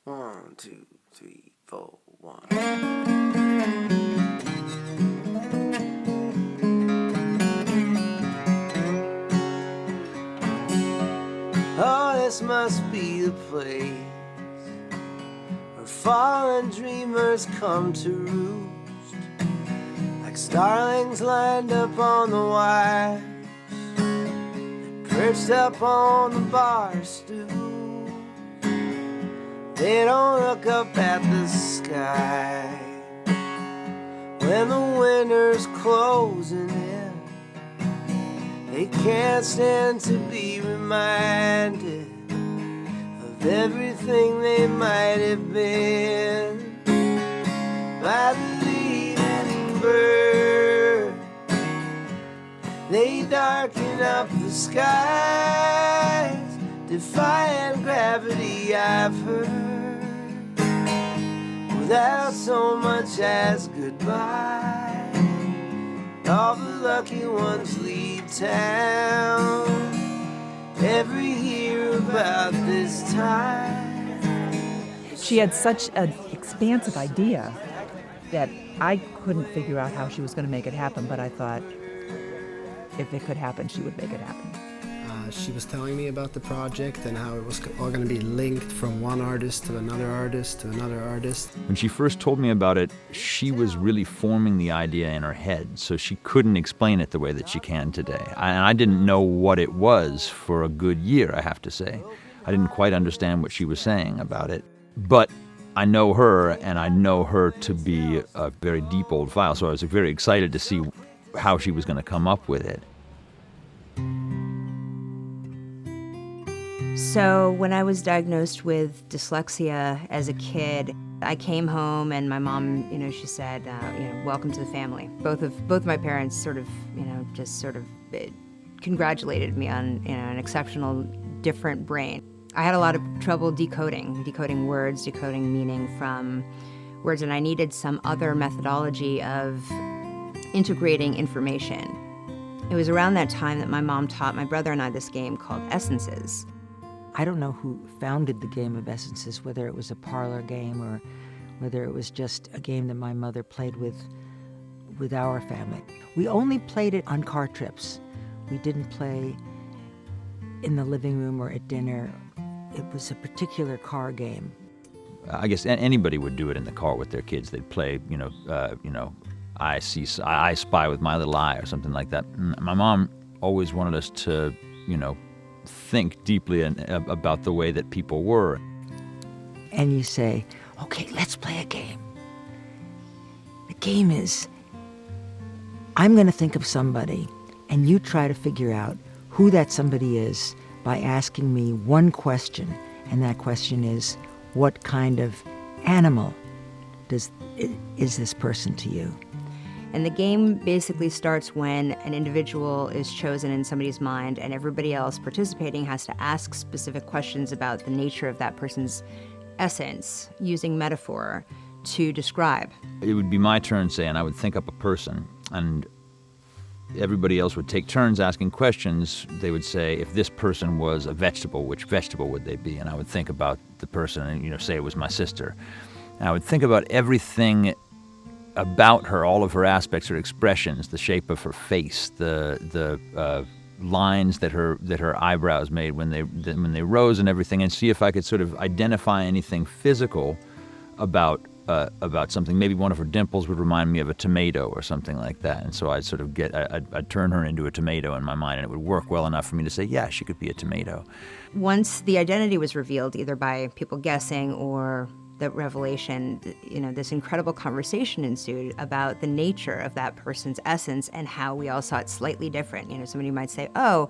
1, 2, 3, 4, 1. Oh, this must be the place where fallen dreamers come to roost, like starlings lined up on the wires, perched up on the bar stool. They don't look up at the sky when the winter's closing in. They can't stand to be reminded of everything they might have been by the leading bird. They darken up the skies, defying gravity, I've heard, without so much as goodbye. All the lucky ones leave town every year about this time. She had such an expansive idea that I couldn't figure out how she was going to make it happen, but I thought if it could happen, she would make it happen. She was telling me about the project and how it was all going to be linked from one artist to another artist to another artist. When she first told me about it, she was really forming the idea in her head, so she couldn't explain it the way that she can today. And I didn't know what it was for a good year, I have to say. I didn't quite understand what she was saying about it. But I know her, and I know her to be a very deep old file, so I was very excited to see how she was going to come up with it. So when I was diagnosed with dyslexia as a kid, I came home and my mom, she said, welcome to the family. Both my parents sort of congratulated me on, an exceptional, different brain. I had a lot of trouble decoding words, decoding meaning from words, and I needed some other methodology of integrating information. It was around that time that my mom taught my brother and I this game called Consenses. I don't know who founded the game of Essences, whether it was a parlor game or whether it was just a game that my mother played with our family. We only played it on car trips. We didn't play in the living room or at dinner. It was a particular car game. I guess anybody would do it in the car with their kids. They'd play, I spy with my little eye or something like that. My mom always wanted us to, think deeply about the way that people were. And you say, okay, let's play a game. The game is, I'm going to think of somebody, and you try to figure out who that somebody is by asking me one question, and that question is, what kind of animal is this person to you? And the game basically starts when an individual is chosen in somebody's mind and everybody else participating has to ask specific questions about the nature of that person's essence, using metaphor to describe. It would be my turn, say, and I would think up a person, and everybody else would take turns asking questions. They would say, if this person was a vegetable, which vegetable would they be? And I would think about the person and, say it was my sister. And I would think about everything about her, all of her aspects, her expressions, the shape of her face, the lines that her eyebrows made when they rose and everything, and see if I could sort of identify anything physical about something. Maybe one of her dimples would remind me of a tomato or something like that, and so I'd sort of I'd turn her into a tomato in my mind, and it would work well enough for me to say, yeah, she could be a tomato. Once the identity was revealed, either by people guessing or the revelation, this incredible conversation ensued about the nature of that person's essence and how we all saw it slightly different. Somebody might say, oh,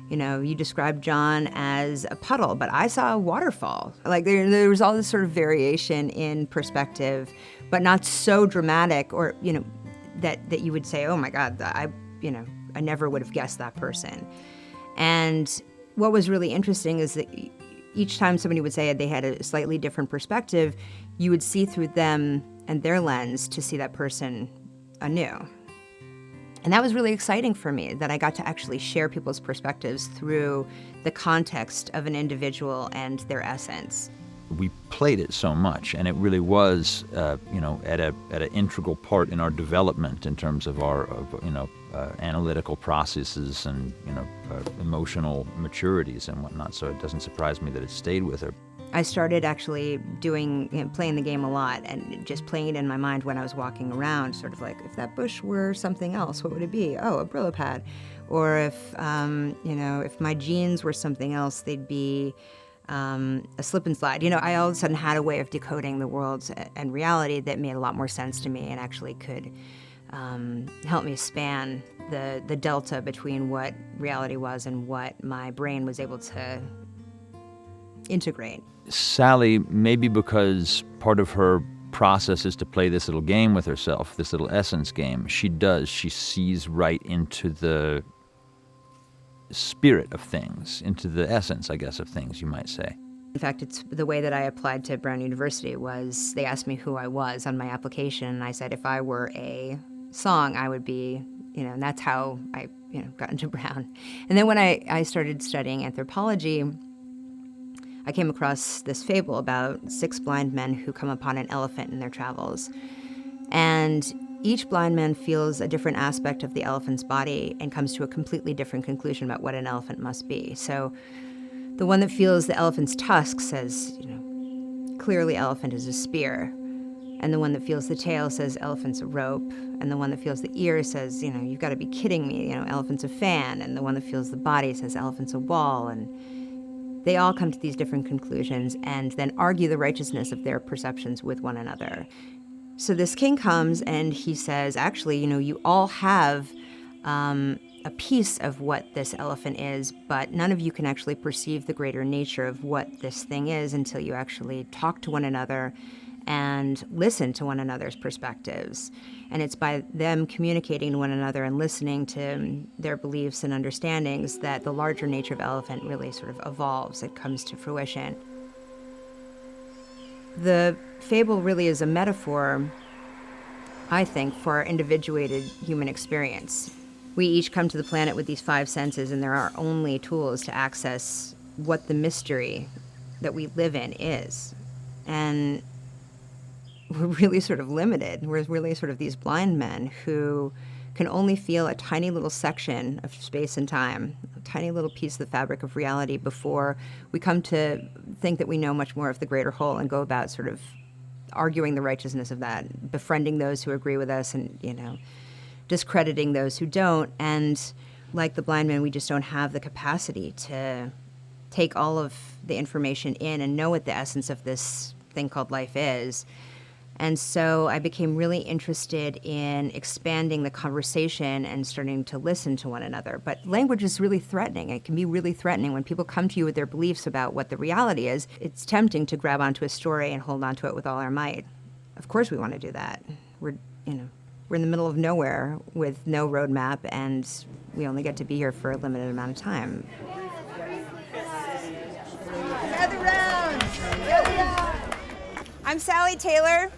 you described John as a puddle, but I saw a waterfall. Like there was all this sort of variation in perspective, but not so dramatic or, that you would say, oh my God, I never would have guessed that person. And what was really interesting is that each time somebody would say they had a slightly different perspective, you would see through them and their lens to see that person anew. And that was really exciting for me, that I got to actually share people's perspectives through the context of an individual and their essence. we played it so much, and it really was, at an integral part in our development in terms of our, analytical processes and, emotional maturities and whatnot. So it doesn't surprise me that it stayed with her. I started actually playing the game a lot and just playing it in my mind when I was walking around, sort of like, if that bush were something else, what would it be? Oh, a Brillo pad. Or if my jeans were something else, they'd be a slip and slide. I all of a sudden had a way of decoding the world and reality that made a lot more sense to me and actually could help me span the delta between what reality was and what my brain was able to integrate. Sally, maybe because part of her process is to play this little game with herself, this little essence game, she sees right into the spirit of things, into the essence, I guess, of things, you might say. In fact, it's the way that I applied to Brown University was they asked me who I was on my application, and I said if I were a song, I would be, and that's how I, got into Brown. And then when I started studying anthropology, I came across this fable about 6 blind men who come upon an elephant in their travels. And each blind man feels a different aspect of the elephant's body and comes to a completely different conclusion about what an elephant must be. So the one that feels the elephant's tusk says, clearly elephant is a spear. And the one that feels the tail says elephant's a rope. And the one that feels the ear says, you've got to be kidding me, elephant's a fan. And the one that feels the body says elephant's a wall. And they all come to these different conclusions and then argue the righteousness of their perceptions with one another. So this king comes and he says, actually, you all have a piece of what this elephant is, but none of you can actually perceive the greater nature of what this thing is until you actually talk to one another and listen to one another's perspectives. And it's by them communicating to one another and listening to their beliefs and understandings that the larger nature of elephant really sort of evolves. It comes to fruition. The fable really is a metaphor, I think, for our individuated human experience. We each come to the planet with these 5 senses, and they're our only tools to access what the mystery that we live in is. And we're really sort of limited. We're really sort of these blind men who can only feel a tiny little section of space and time, a tiny little piece of the fabric of reality before we come to think that we know much more of the greater whole and go about sort of arguing the righteousness of that, befriending those who agree with us and, discrediting those who don't. And like the blind man, we just don't have the capacity to take all of the information in and know what the essence of this thing called life is. And so I became really interested in expanding the conversation and starting to listen to one another. But language is really threatening. It can be really threatening when people come to you with their beliefs about what the reality is. It's tempting to grab onto a story and hold onto it with all our might. Of course we want to do that. We're in the middle of nowhere with no roadmap, and we only get to be here for a limited amount of time. Another round. Here we are. I'm Sally Taylor.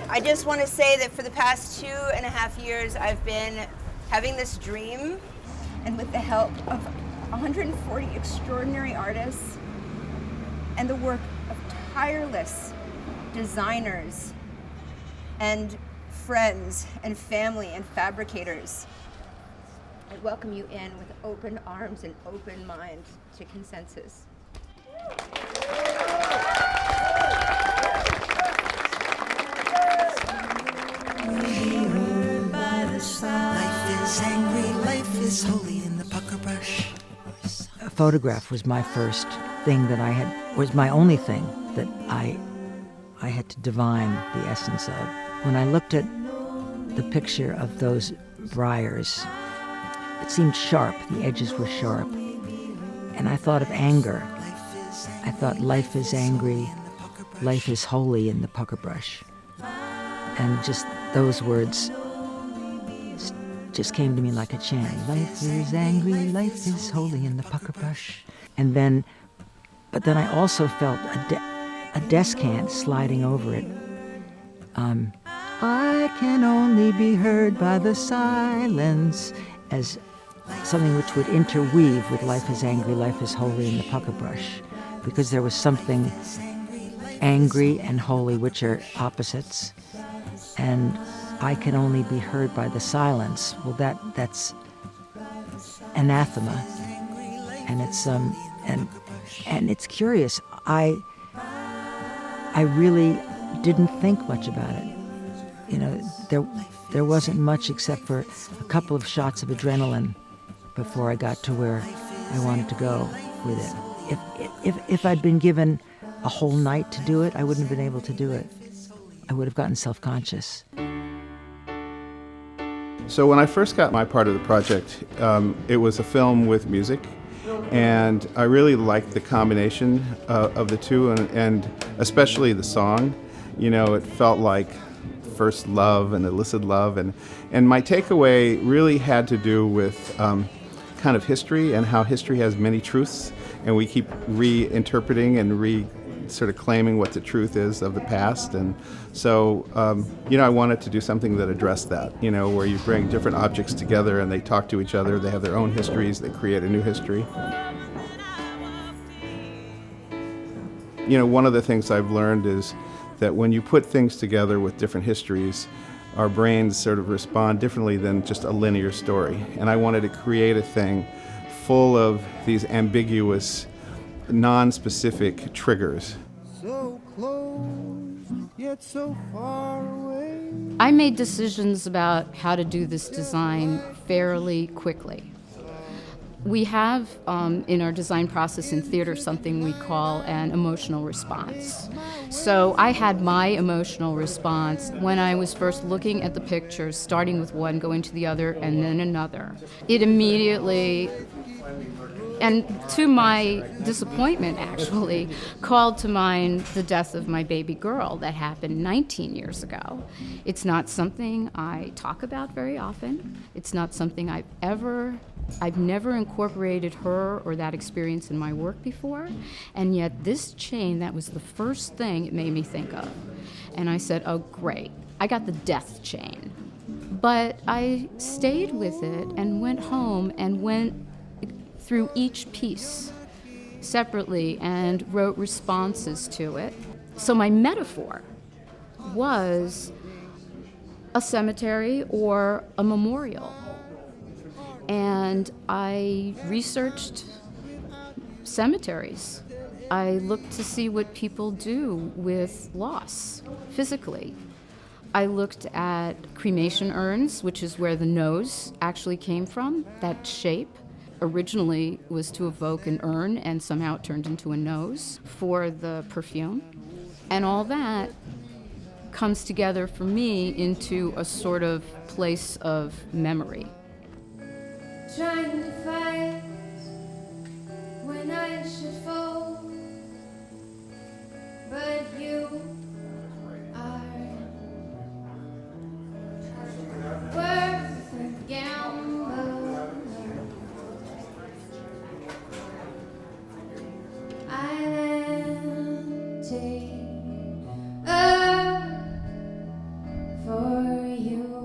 I just want to say that for the past 2.5 years, I've been having this dream, and with the help of 140 extraordinary artists and the work of tireless designers and friends and family and fabricators, I welcome you in with open arms and open mind to Consenses. Life is angry, life is holy in the pucker brush. A photograph was my first thing that was my only thing that I had to divine the essence of. When I looked at the picture of those briars, it seemed sharp, the edges were sharp. And I thought of anger. I thought life is angry, life is holy in the pucker brush. And just those words just came to me like a chant. Life is angry, life is holy in the pucker brush. But then I also felt a descant sliding over it. I I can only be heard by the silence, as something which would interweave with life is angry, life is holy in the pucker brush, because there was something angry and holy, which are opposites, and I can only be heard by the silence. Well, that's anathema, and it's and it's curious. I really didn't think much about it. You know, there wasn't much except for a couple of shots of adrenaline before I got to where I wanted to go with it. If I'd been given a whole night to do it, I wouldn't have been able to do it. I would have gotten self-conscious. So when I first got my part of the project, it was a film with music, and I really liked the combination of the two, and especially the song. You know, it felt like first love and illicit love, and my takeaway really had to do with kind of history and how history has many truths, and we keep reinterpreting and sort of claiming what the truth is of the past. And so, you know, I wanted to do something that addressed that, you know, where you bring different objects together and they talk to each other, they have their own histories, they create a new history. You know, one of the things I've learned is that when you put things together with different histories, our brains sort of respond differently than just a linear story. And I wanted to create a thing full of these ambiguous, non-specific triggers. So close, yet so far away. I made decisions about how to do this design fairly quickly. We have in our design process in theater something we call an emotional response. So I had my emotional response when I was first looking at the pictures, starting with one, going to the other, and then another. It immediately, and to my disappointment actually, called to mind the death of my baby girl that happened 19 years ago. It's not something I talk about very often. It's not something I've never incorporated her or that experience in my work before, and yet this chain, that was the first thing it made me think of. And I said, oh great, I got the death chain. But I stayed with it and went home and went through each piece separately and wrote responses to it. So my metaphor was a cemetery or a memorial. And I researched cemeteries. I looked to see what people do with loss physically. I looked at cremation urns, which is where the nose actually came from. That shape originally was to evoke an urn, and somehow it turned into a nose for the perfume. And all that comes together for me into a sort of place of memory. Trying to fight when I should fall, but you are worth a gamble. I'll take up for you.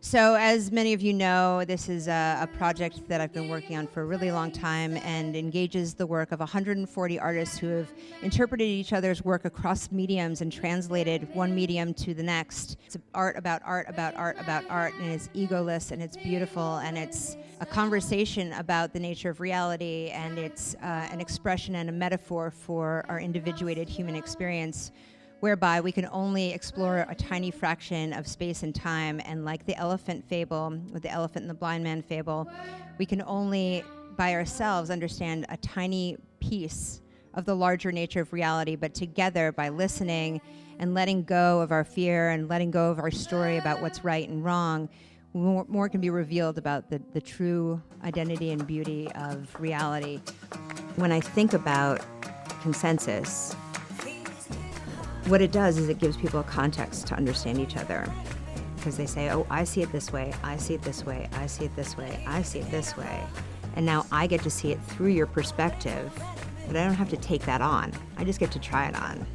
So as many of you know, this is a project that I've been working on for a really long time and engages the work of 140 artists who have interpreted each other's work across mediums and translated one medium to the next. It's art about art about art about art, and it's egoless and it's beautiful, and it's a conversation about the nature of reality, and it's an expression and a metaphor for our individuated human experience, whereby we can only explore a tiny fraction of space and time. And like the elephant fable, with the elephant and the blind man fable, we can only by ourselves understand a tiny piece of the larger nature of reality, but together, by listening and letting go of our fear and letting go of our story about what's right and wrong, more can be revealed about the true identity and beauty of reality. When I think about Consenses, what it does is it gives people a context to understand each other, because they say, oh, I see it this way, I see it this way, I see it this way, I see it this way. And now I get to see it through your perspective, but I don't have to take that on. I just get to try it on.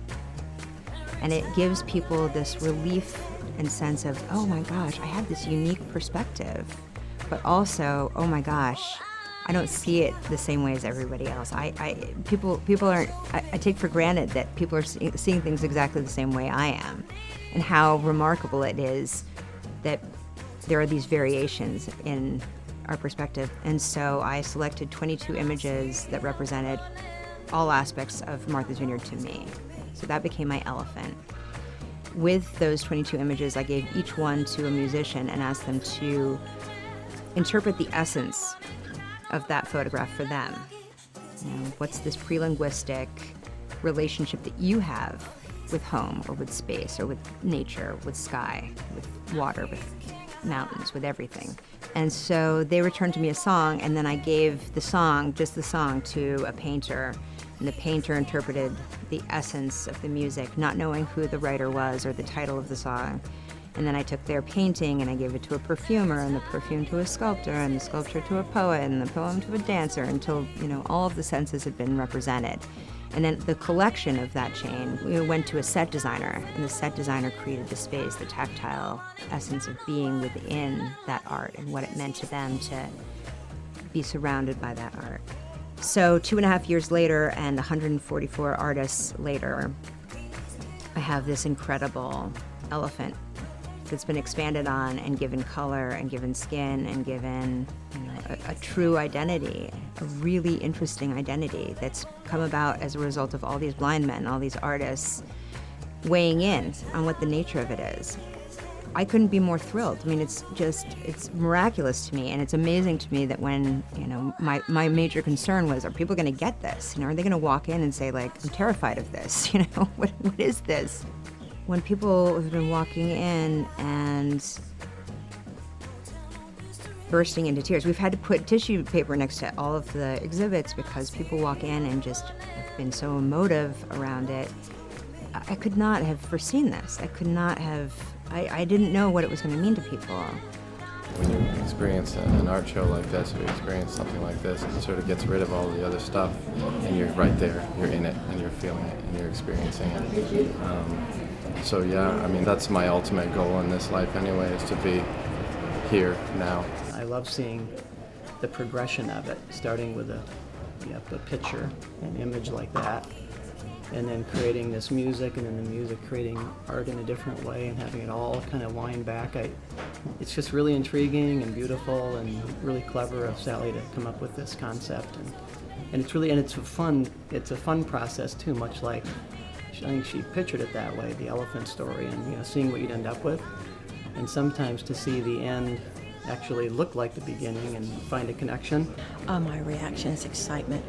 And it gives people this relief and sense of, oh my gosh, I have this unique perspective. But also, oh my gosh, I don't see it the same way as everybody else. People aren't, I take for granted that people are seeing things exactly the same way I am. And how remarkable it is that there are these variations in our perspective. And so I selected 22 images that represented all aspects of Martha's Vineyard to me. So that became my elephant. With those 22 images, I gave each one to a musician and asked them to interpret the essence of that photograph for them. You know, what's this pre-linguistic relationship that you have with home or with space or with nature, with sky, with water, with mountains, with everything? And so they returned to me a song, and then I gave the song, just the song, to a painter. And the painter interpreted the essence of the music, not knowing who the writer was or the title of the song. And then I took their painting and I gave it to a perfumer, and the perfume to a sculptor, and the sculptor to a poet, and the poem to a dancer, until, you know, all of the senses had been represented. And then the collection of that chain, we went to a set designer, and the set designer created the space, the tactile essence of being within that art and what it meant to them to be surrounded by that art. So 2.5 years later and 144 artists later, I have this incredible elephant that's been expanded on and given color and given skin and given, you know, a true identity, a really interesting identity that's come about as a result of all these blind men, all these artists weighing in on what the nature of it is. I couldn't be more thrilled. I mean, it's miraculous to me, and it's amazing to me that when, you know, my major concern was, are people gonna get this? You know, are they gonna walk in and say, like, I'm terrified of this, you know, what is this? When people have been walking in and bursting into tears, we've had to put tissue paper next to all of the exhibits because people walk in and just have been so emotive around it. I could not have foreseen this. I didn't know what it was going to mean to people. When you experience an art show like this, or you experience something like this, it sort of gets rid of all the other stuff, and you're right there, you're in it, and you're feeling it, and you're experiencing it. So yeah, I mean, that's my ultimate goal in this life anyway, is to be here now. I love seeing the progression of it, starting with a picture, an image like that, and then creating this music, and then the music creating art in a different way, and having it all kind of wind back. It's just really intriguing and beautiful and really clever of Sally to come up with this concept, and it's a fun process too, much like I think she pictured it that way, the elephant story, and, you know, seeing what you'd end up with, and sometimes to see the end actually look like the beginning and find a connection. My reaction is excitement.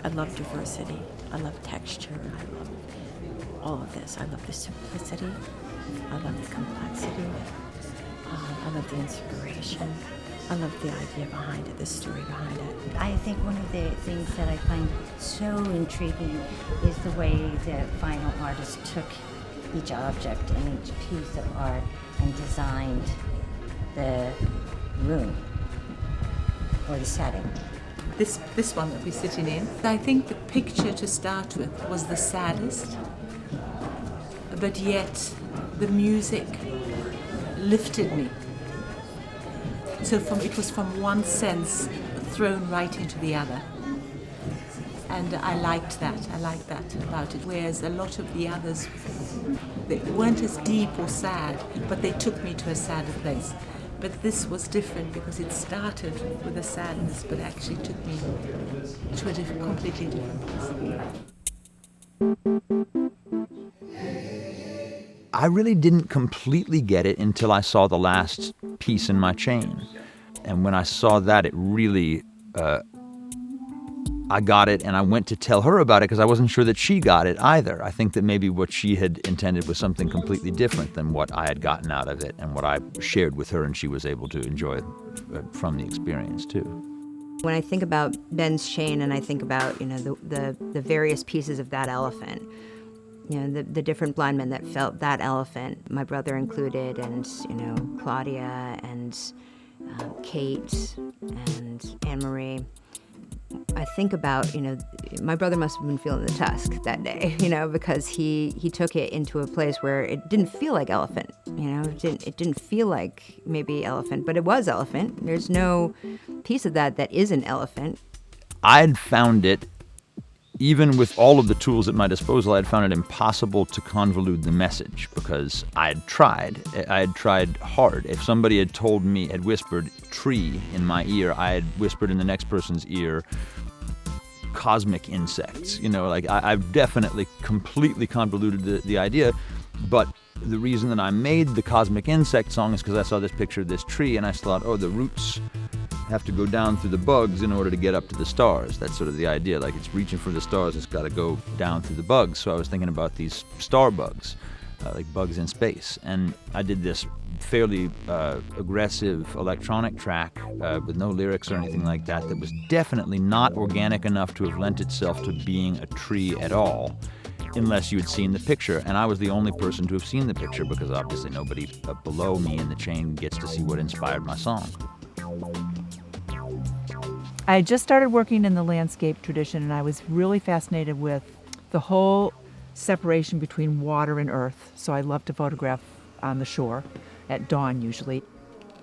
I love diversity. I love texture. I love all of this. I love the simplicity. I love the complexity. I love the inspiration. I love the idea behind it, the story behind it. I think one of the things that I find so intriguing is the way the final artist took each object and each piece of art and designed the room or the setting. This one that we're sitting in, I think the picture to start with was the saddest, but yet the music lifted me. So it was from one sense thrown right into the other. And I liked that about it. Whereas a lot of the others, they weren't as deep or sad, but they took me to a sadder place. But this was different because it started with a sadness, but actually took me to a completely different place. I really didn't completely get it until I saw the last piece in my chain. And when I saw that, it really, I got it, and I went to tell her about it because I wasn't sure that she got it either. I think that maybe what she had intended was something completely different than what I had gotten out of it and what I shared with her, and she was able to enjoy from the experience too. When I think about Ben's chain and I think about, you know, the various pieces of that elephant, you know, the different blind men that felt that elephant, my brother included, and, you know, Claudia and Kate and Anne-Marie, I think about, my brother must have been feeling the tusk that day, because he took it into a place where it didn't feel like elephant, it didn't feel like maybe elephant, but it was elephant. There's no piece of that isn't elephant. I'd found it, even with all of the tools at my disposal, I'd found it impossible to convolute the message because I had tried hard. If somebody had whispered tree in my ear, I had whispered in the next person's ear cosmic insects. I've definitely completely convoluted the idea, but the reason that I made the cosmic insect song is because I saw this picture of this tree and I thought, the roots have to go down through the bugs in order to get up to the stars. That's sort of the idea. Like it's reaching for the stars, it's got to go down through the bugs. So I was thinking about these star bugs, like bugs in space. And I did this fairly aggressive electronic track with no lyrics or anything like that was definitely not organic enough to have lent itself to being a tree at all, unless you had seen the picture. And I was the only person to have seen the picture because obviously nobody below me in the chain gets to see what inspired my song. I had just started working in the landscape tradition, and I was really fascinated with the whole separation between water and earth. So I love to photograph on the shore, at dawn usually.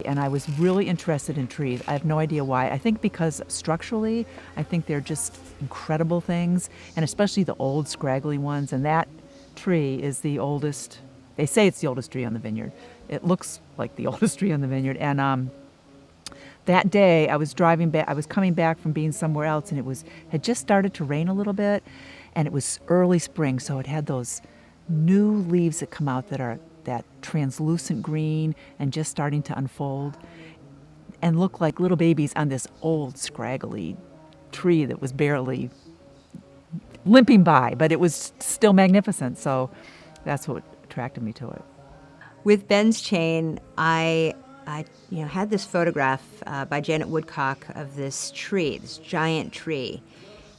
And I was really interested in trees. I have no idea why. I think because structurally, I think they're just incredible things, and especially the old scraggly ones. And that tree is the oldest. They say it's the oldest tree on the vineyard. It looks like the oldest tree on the vineyard. And that day, I was driving back. I was coming back from being somewhere else, and it had just started to rain a little bit, and it was early spring, so it had those new leaves that come out that are that translucent green and just starting to unfold, and look like little babies on this old scraggly tree that was barely limping by, but it was still magnificent. So that's what attracted me to it. With Ben's chain, I had this photograph by Janet Woodcock of this tree, this giant tree.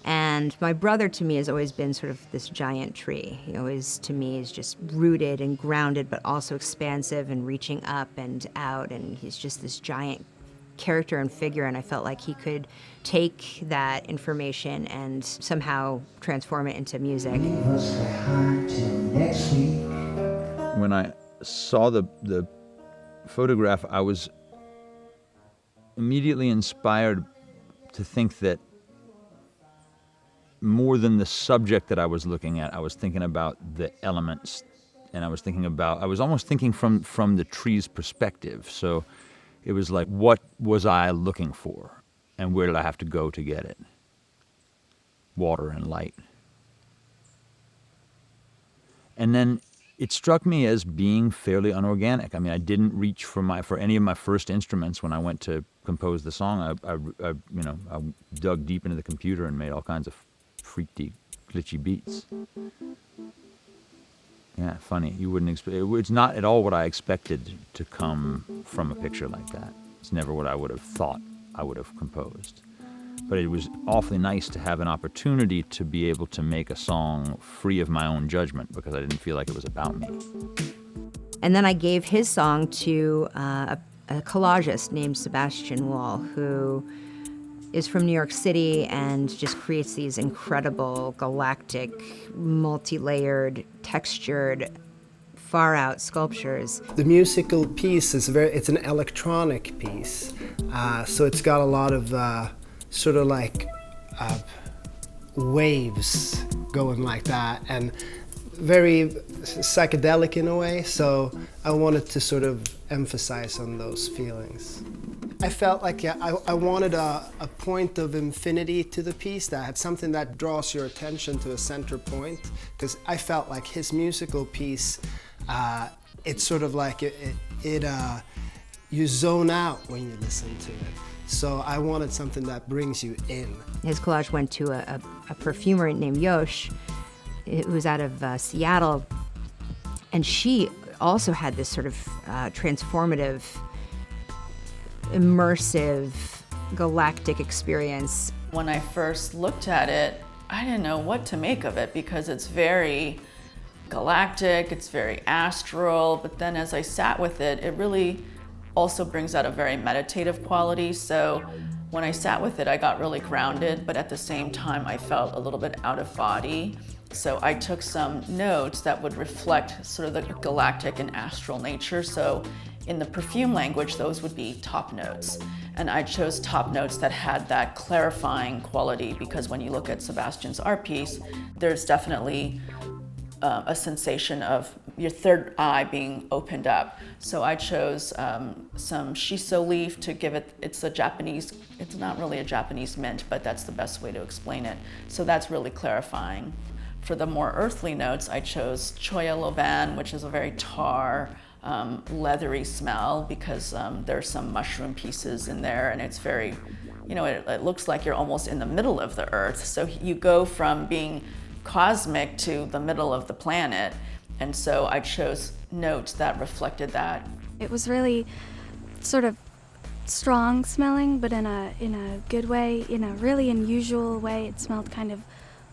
And my brother, to me, has always been sort of this giant tree. He always, to me, is just rooted and grounded, but also expansive and reaching up and out. And he's just this giant character and figure. And I felt like he could take that information and somehow transform it into music. When I saw the photograph, I was immediately inspired to think that more than the subject that I was looking at, I was thinking about the elements, and I was almost thinking from the tree's perspective. So it was like, what was I looking for, and where did I have to go to get it? Water and light. And then it struck me as being fairly unorganic. I mean, I didn't reach for any of my first instruments when I went to compose the song. I dug deep into the computer and made all kinds of freaky, glitchy beats. Yeah, funny. You wouldn't expect. It's not at all what I expected to come from a picture like that. It's never what I would have thought I would have composed. But it was awfully nice to have an opportunity to be able to make a song free of my own judgment, because I didn't feel like it was about me. And then I gave his song to a collagist named Sebastian Wall, who is from New York City and just creates these incredible, galactic, multi-layered, textured, far-out sculptures. The musical piece is it's an electronic piece, so it's got a lot of sort of like waves going like that, and very psychedelic in a way, so I wanted to sort of emphasize on those feelings. I felt like I wanted a point of infinity to the piece, that had something that draws your attention to a center point, because I felt like his musical piece, it's sort of like you zone out when you listen to it. So I wanted something that brings you in. His collage went to a perfumer named Yosh, who was out of Seattle, and she also had this sort of transformative, immersive, galactic experience. When I first looked at it, I didn't know what to make of it, because it's very galactic, it's very astral, but then as I sat with it, it really also brings out a very meditative quality. So When I sat with it, I got really grounded, but at the same time, I felt a little bit out of body. So I took some notes that would reflect sort of the galactic and astral nature. So in the perfume language, those would be top notes. And I chose top notes that had that clarifying quality, because when you look at Sebastian's art piece, there's definitely a sensation of your third eye being opened up. So I chose some shiso leaf to give it, it's not really a Japanese mint, but that's the best way to explain it. So that's really clarifying. For the more earthly notes, I chose choya loban, which is a very tar, leathery smell, because there's some mushroom pieces in there, and it's very, it looks like you're almost in the middle of the earth. So you go from being cosmic to the middle of the planet, and so I chose notes that reflected that. It was really sort of strong smelling, but in a good way, in a really unusual way. It smelled kind of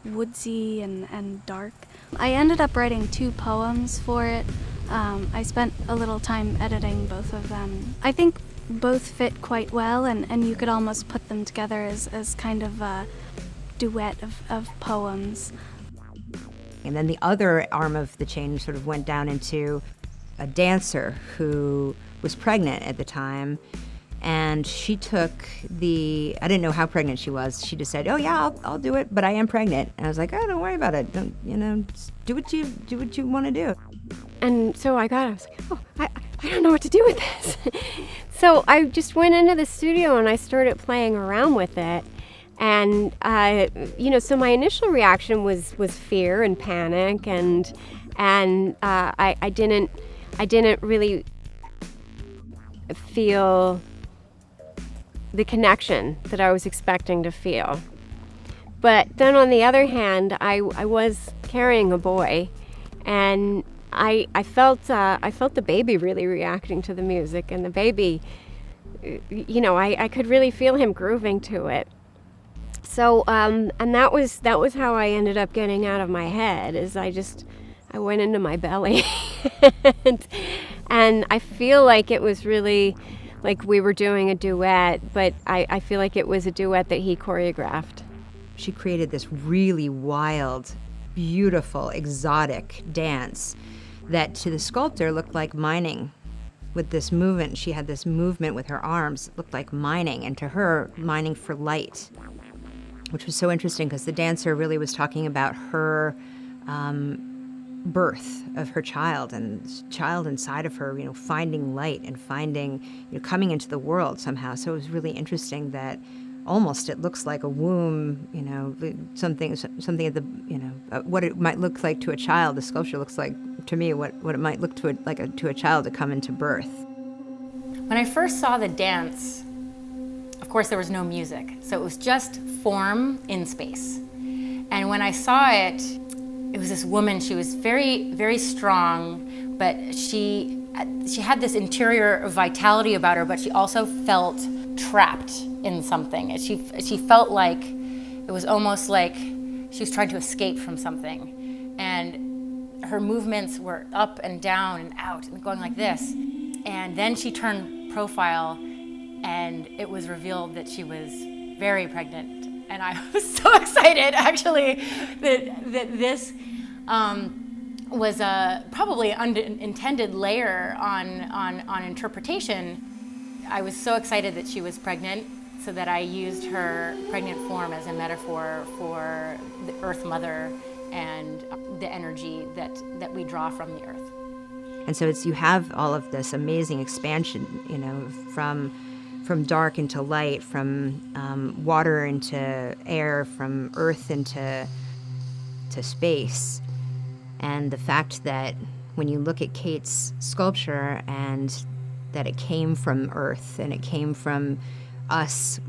woodsy and dark. I ended up writing 2 poems for it. I spent a little time editing both of them. I think both fit quite well, and you could almost put them together as kind of a duet of poems. And then the other arm of the chain sort of went down into a dancer who was pregnant at the time. And she took I didn't know how pregnant she was. She just said, "Oh yeah, I'll do it, but I am pregnant." And I was like, "Oh, don't worry about it. Don't, just do what you want to do." And so I was like, "Oh, I don't know what to do with this." So I just went into the studio and I started playing around with it. And so my initial reaction was fear and panic, and I didn't really feel the connection that I was expecting to feel. But then on the other hand, I was carrying a boy, and I felt the baby really reacting to the music, and the baby, I could really feel him grooving to it. So and that was how I ended up getting out of my head, is I went into my belly. and I feel like it was really like we were doing a duet, but I feel like it was a duet that he choreographed. She created this really wild, beautiful, exotic dance that to the sculptor looked like mining. With this movement, she had this movement with her arms, it looked like mining, and to her, mining for light, which was so interesting because the dancer really was talking about her birth of her child, and child inside of her, finding light and finding, coming into the world somehow. So it was really interesting that almost it looks like a womb, something at the, what it might look like to a child. The sculpture looks like, to me, what it might look to a child to come into birth. When I first saw the dance, of course there was no music, so it was just form in space. And when I saw it, it was this woman. She was very, very strong, but she had this interior vitality about her, but she also felt trapped in something. She felt like it was almost like she was trying to escape from something. And her movements were up and down and out and going like this. And then she turned profile, and it was revealed that she was very pregnant. And I was so excited, actually, that this was probably an unintended layer on interpretation. I was so excited that she was pregnant, so that I used her pregnant form as a metaphor for the Earth Mother and the energy that we draw from the Earth. And so you have all of this amazing expansion, from dark into light, from water into air, from earth into space. And the fact that when you look at Kate's sculpture, and that it came from earth, and it came from us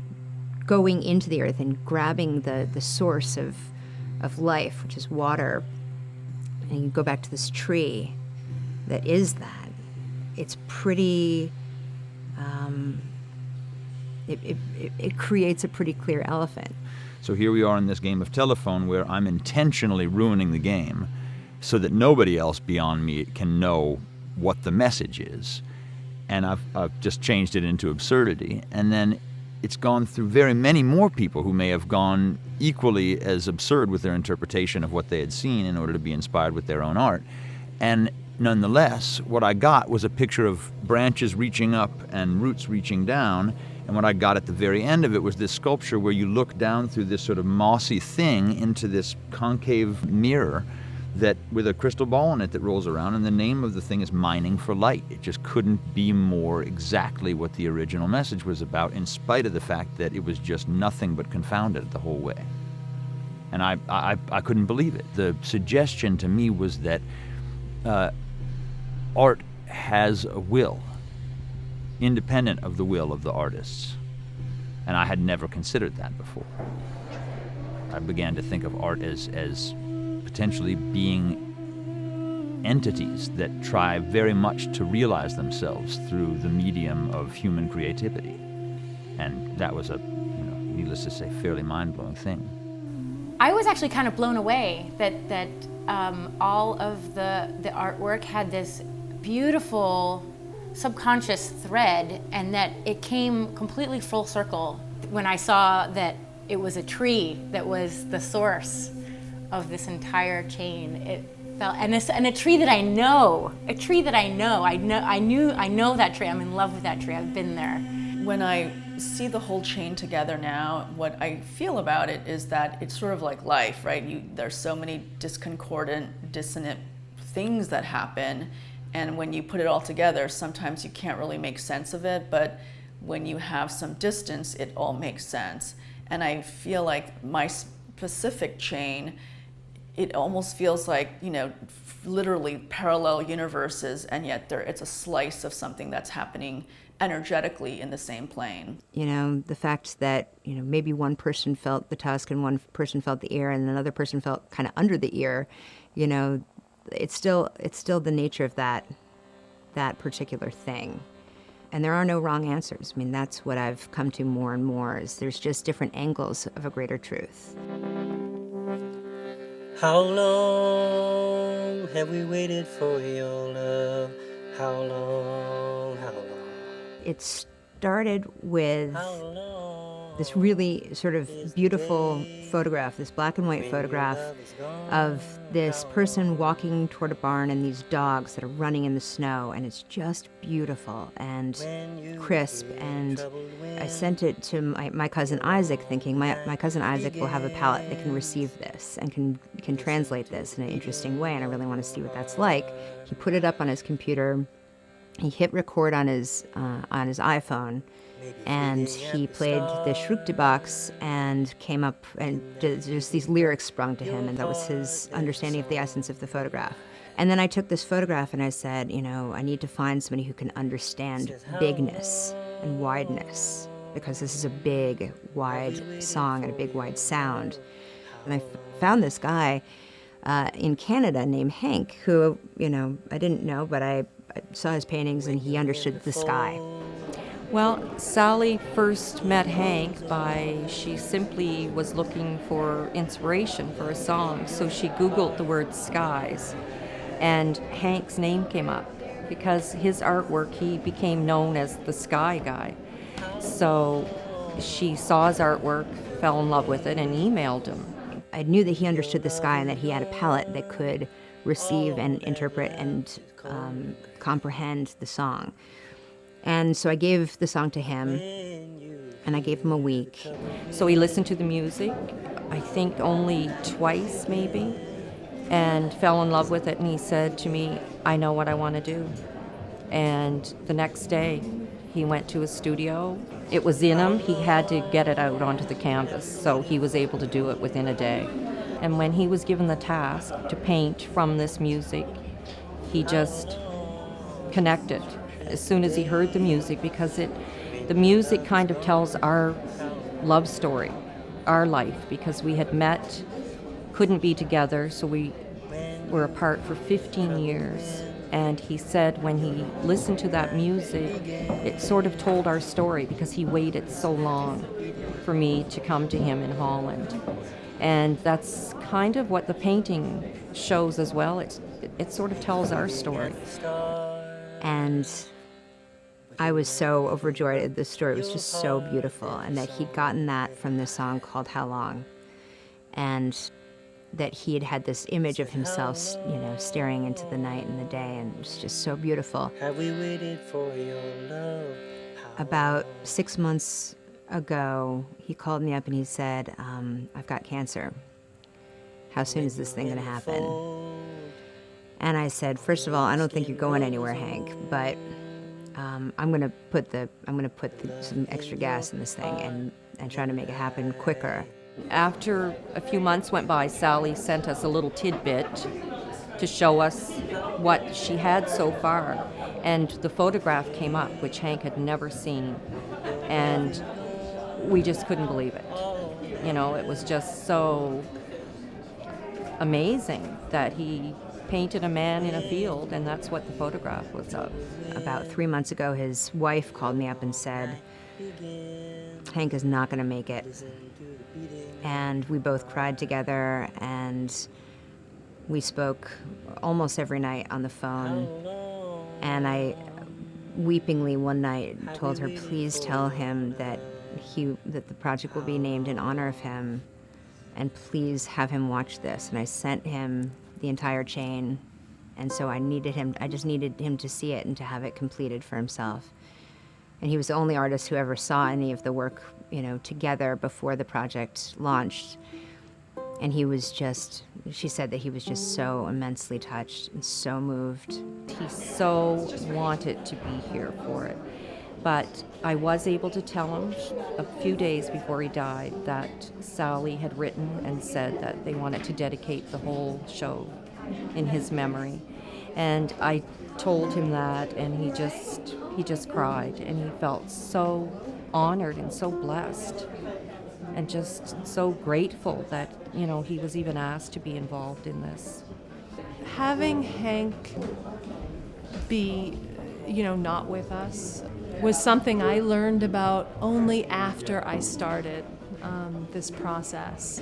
going into the earth and grabbing the source of life, which is water, and you go back to this tree that is that, it's pretty, it creates a pretty clear elephant. So here we are in this game of telephone where I'm intentionally ruining the game so that nobody else beyond me can know what the message is. And I've just changed it into absurdity. And then it's gone through very many more people who may have gone equally as absurd with their interpretation of what they had seen in order to be inspired with their own art. And nonetheless, what I got was a picture of branches reaching up and roots reaching down, and what I got at the very end of it was this sculpture where you look down through this sort of mossy thing into this concave mirror that with a crystal ball in it that rolls around, and the name of the thing is Mining for Light. It just couldn't be more exactly what the original message was about, in spite of the fact that it was just nothing but confounded the whole way. And I couldn't believe it. The suggestion to me was that art has a will, independent of the will of the artists. And I had never considered that before. I began to think of art as potentially being entities that try very much to realize themselves through the medium of human creativity. And that was a, needless to say, fairly mind-blowing thing. I was actually kind of blown away that all of the artwork had this beautiful subconscious thread, and that it came completely full circle when I saw that it was a tree that was the source of this entire chain. It felt, and a tree that I know, I know that tree. I'm in love with that tree. I've been there. When I see the whole chain together now, what I feel about it is that it's sort of like life, right? There's so many discordant, dissonant things that happen, and when you put it all together, sometimes you can't really make sense of it, but when you have some distance, it all makes sense. And I feel like my specific chain, it almost feels like, literally parallel universes, and yet it's a slice of something that's happening energetically in the same plane. The fact that, maybe one person felt the tusk and one person felt the ear and another person felt kind of under the ear, it's still the nature of that particular thing. And there are no wrong answers. I mean, that's what I've come to more and more, is there's just different angles of a greater truth. How long have we waited for your love? How long, how long? It started with this really sort of beautiful photograph, this black and white photograph of this person walking toward a barn and these dogs that are running in the snow, and it's just beautiful and crisp. And I sent it to my cousin Isaac, thinking my cousin Isaac will have a palette that can receive this and can translate this in an interesting way, and I really want to see what that's like. He put it up on his computer. He hit record on his iPhone, and he played the Schrukte box and came up, and just these lyrics sprung to him, and that was his understanding of the essence of the photograph. And then I took this photograph and I said, I need to find somebody who can understand bigness and wideness, because this is a big, wide song and a big, wide sound. And I found this guy in Canada named Hank, who, I didn't know, but I saw his paintings and he understood the sky. Well, Sally first met Hank she simply was looking for inspiration for a song, so she Googled the word skies, and Hank's name came up. Because his artwork, he became known as the Sky Guy. So she saw his artwork, fell in love with it, and emailed him. I knew that he understood the sky and that he had a palette that could receive and interpret and comprehend the song. And so I gave the song to him, and I gave him a week. So he listened to the music, I think only twice maybe, and fell in love with it, and he said to me, I know what I want to do. And the next day, he went to his studio. It was in him. He had to get it out onto the canvas, so he was able to do it within a day. And when he was given the task to paint from this music, he just connected as soon as he heard the music, because the music kind of tells our love story, our life, because we had met, couldn't be together, so we were apart for 15 years. And he said when he listened to that music, it sort of told our story, because he waited so long for me to come to him in Holland. And that's kind of what the painting shows as well. It sort of tells our story. And I was so overjoyed at this story. It was just so beautiful, and that he'd gotten that from this song called How Long, and that he had had this image of himself, you know, staring into the night and the day, and it was just so beautiful. Have we waited for your love? About 6 months ago, he called me up and he said, I've got cancer. How soon is this thing going to happen? And I said, first of all, I don't think you're going anywhere, Hank, but I'm going to put some extra gas in this thing and try to make it happen quicker. After a few months went by, Sally sent us a little tidbit to show us what she had so far. And the photograph came up, which Hank had never seen. And we just couldn't believe it. You know, it was just so amazing that he painted a man in a field, and that's what the photograph was of. About 3 months ago, his wife called me up and said, Hank is not going to make it. And we both cried together, and we spoke almost every night on the phone. And I weepingly one night told her, please tell him that the project will be named in honor of him, and please have him watch this. And I sent him the entire chain, and so I just needed him to see it and to have it completed for himself. And he was the only artist who ever saw any of the work, you know, together before the project launched. And she said that he was just so immensely touched and so moved. He so wanted to be here for it. But I was able to tell him a few days before he died that Sally had written and said that they wanted to dedicate the whole show in his memory. And I told him that, and he just cried, and he felt so honored and so blessed and just so grateful that, you know, he was even asked to be involved in this. Having Hank be, you know, not with us was something I learned about only after I started this process.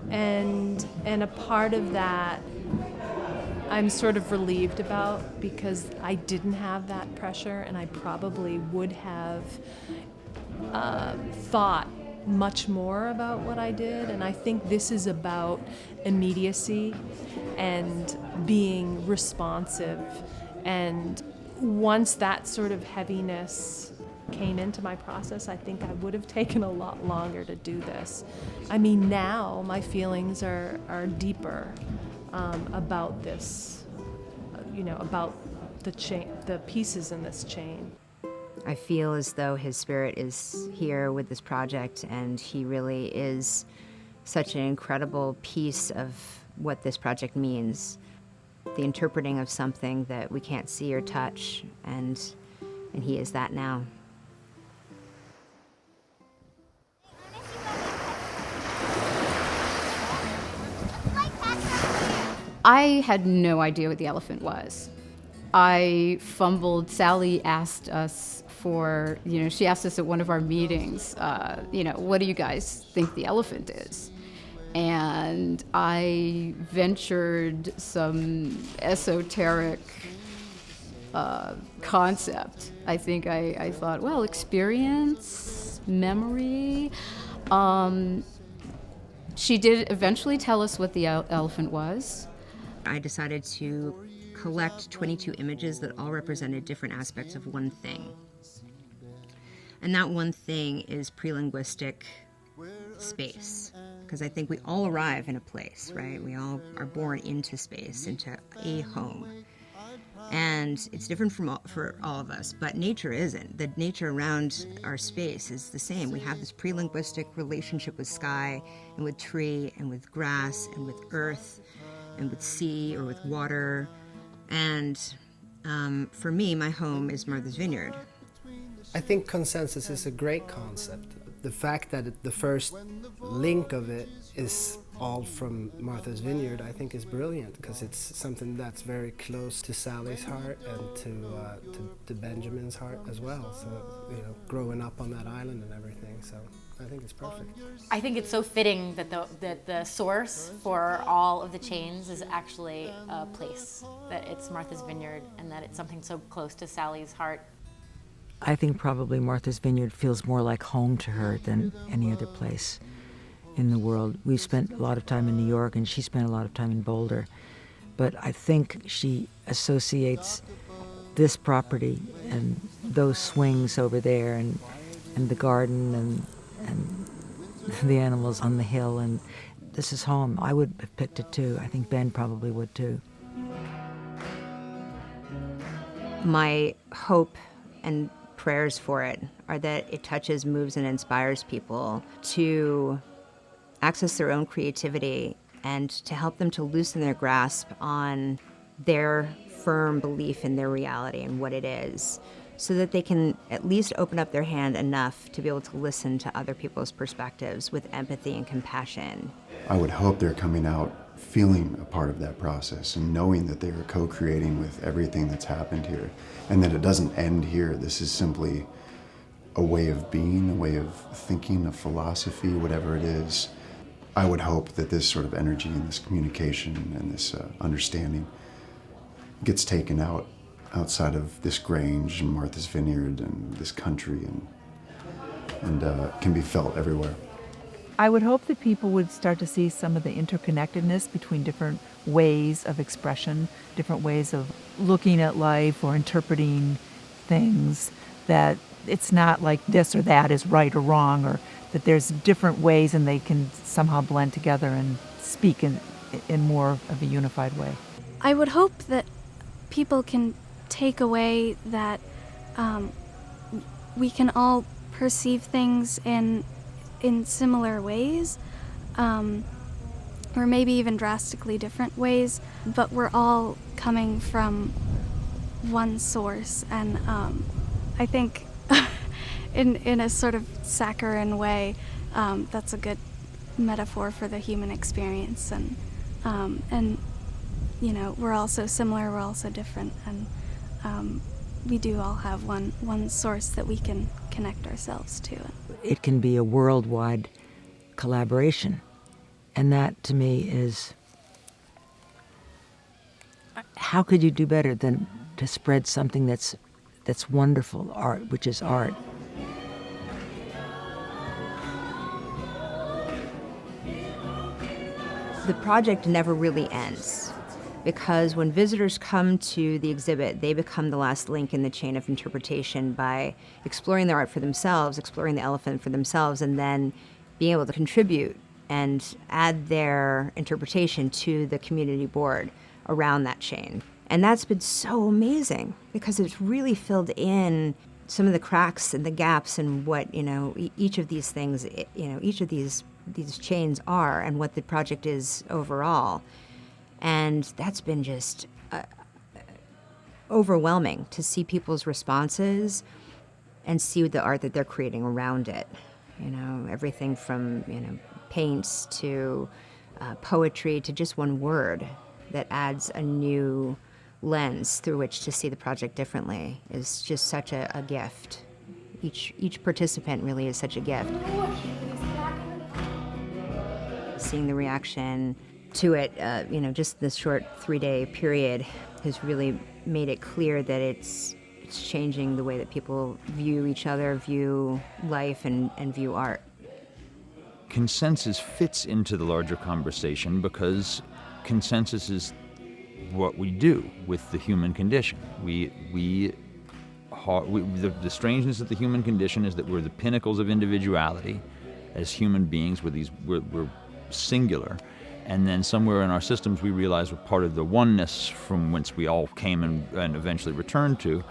And a part of that I'm sort of relieved about, because I didn't have that pressure, and I probably would have thought much more about what I did. And I think this is about immediacy and being responsive. And once that sort of heaviness came into my process, I think I would have taken a lot longer to do this. I mean, now my feelings are deeper about this, you know, about the pieces in this chain. I feel as though his spirit is here with this project, and he really is such an incredible piece of what this project means. The interpreting of something that we can't see or touch, and he is that now. I had no idea what the elephant was. I fumbled. Sally asked us for, you know, she asked us at one of our meetings, you know, what do you guys think the elephant is? And I ventured some esoteric concept. I think I thought, well, experience, memory. She did eventually tell us what the elephant was. I decided to collect 22 images that all represented different aspects of one thing. And that one thing is pre-linguistic space. Because I think we all arrive in a place, right? We all are born into space, into a home. And it's different for all of us, but nature isn't. The nature around our space is the same. We have this pre-linguistic relationship with sky and with tree and with grass and with earth and with sea or with water. And for me, my home is Martha's Vineyard. I think consensus is a great concept. The fact that the first link of it is all from Martha's Vineyard, I think is brilliant, because it's something that's very close to Sally's heart and to Benjamin's heart as well. So, you know, growing up on that island and everything. So I think it's perfect. I think it's so fitting that the source for all of the chains is actually a place, that it's Martha's Vineyard, and that it's something so close to Sally's heart. I think probably Martha's Vineyard feels more like home to her than any other place in the world. We've spent a lot of time in New York, and she spent a lot of time in Boulder. But I think she associates this property and those swings over there and the garden and the animals on the hill, and this is home. I would have picked it too. I think Ben probably would too. My hope and prayers for it are that it touches, moves, and inspires people to access their own creativity and to help them to loosen their grasp on their firm belief in their reality and what it is, so that they can at least open up their hand enough to be able to listen to other people's perspectives with empathy and compassion. I would hope they're coming out feeling a part of that process and knowing that they are co-creating with everything that's happened here, and that it doesn't end here. This is simply a way of being, a way of thinking, a philosophy, whatever it is. I would hope that this sort of energy and this communication and this understanding gets taken outside of this Grange and Martha's Vineyard and this country and can be felt everywhere. I would hope that people would start to see some of the interconnectedness between different ways of expression, different ways of looking at life or interpreting things, that it's not like this or that is right or wrong, or that there's different ways and they can somehow blend together and speak in more of a unified way. I would hope that people can take away that we can all perceive things in similar ways, or maybe even drastically different ways, but we're all coming from one source. And I think in a sort of saccharine way, that's a good metaphor for the human experience. And you know, we're all so similar, we're all so different, and we do all have one source that we can connect ourselves to. It can be a worldwide collaboration, and that to me is, how could you do better than to spread something that's wonderful, art, which is art. The project never really ends, because when visitors come to the exhibit, they become the last link in the chain of interpretation by exploring the art for themselves, exploring the elephant for themselves, and then being able to contribute and add their interpretation to the community board around that chain. And that's been so amazing, because it's really filled in some of the cracks and the gaps in what, each of these things, each of these chains are, and what the project is overall. And that's been just overwhelming to see people's responses and see the art that they're creating around it. Everything from, paints to poetry to just one word that adds a new lens through which to see the project differently is just such a gift. Each participant really is such a gift. Seeing the reaction to it, just this short 3-day period has really made it clear that it's changing the way that people view each other, view life, and view art. Consensus fits into the larger conversation because consensus is what we do with the human condition. The strangeness of the human condition is that we're the pinnacles of individuality as human beings. We're singular. And then somewhere in our systems we realize we're part of the oneness from whence we all came and eventually returned to.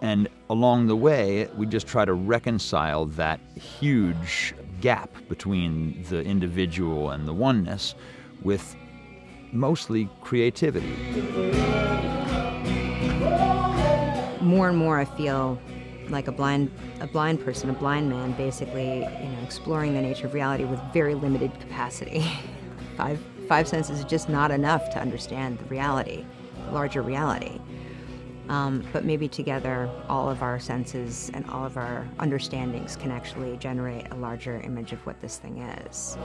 And along the way, we just try to reconcile that huge gap between the individual and the oneness with mostly creativity. More and more I feel like a blind person, a blind man, basically, exploring the nature of reality with very limited capacity. Five senses is just not enough to understand the reality, the larger reality. But maybe together, all of our senses and all of our understandings can actually generate a larger image of what this thing is.